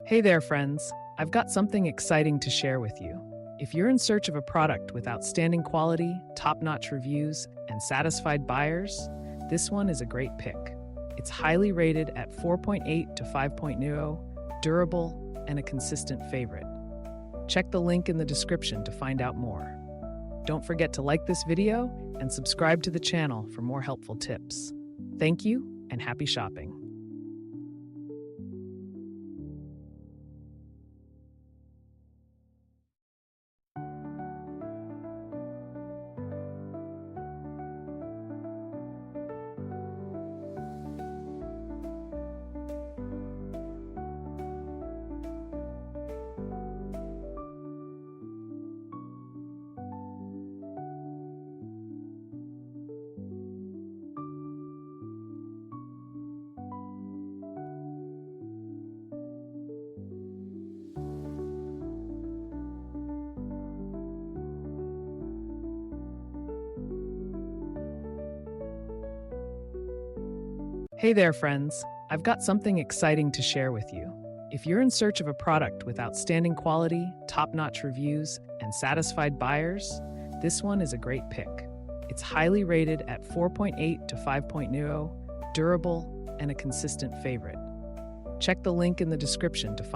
Hey there, friends. I've got something exciting to share with you. If you're in search of a product with outstanding quality, top-notch reviews, and satisfied buyers, this one is a great pick. It's highly rated at 4.8 to 5.0, durable, and a consistent favorite. Check the link in the description to find out more. Don't forget to like this video and subscribe to the channel for more helpful tips. Thank you and happy shopping. Hey there, friends. I've got something exciting to share with you. If you're in search of a product with outstanding quality, top-notch reviews, and satisfied buyers, this one is a great pick. It's highly rated at 4.8 to 5.0, durable, and a consistent favorite. Check the link in the description to find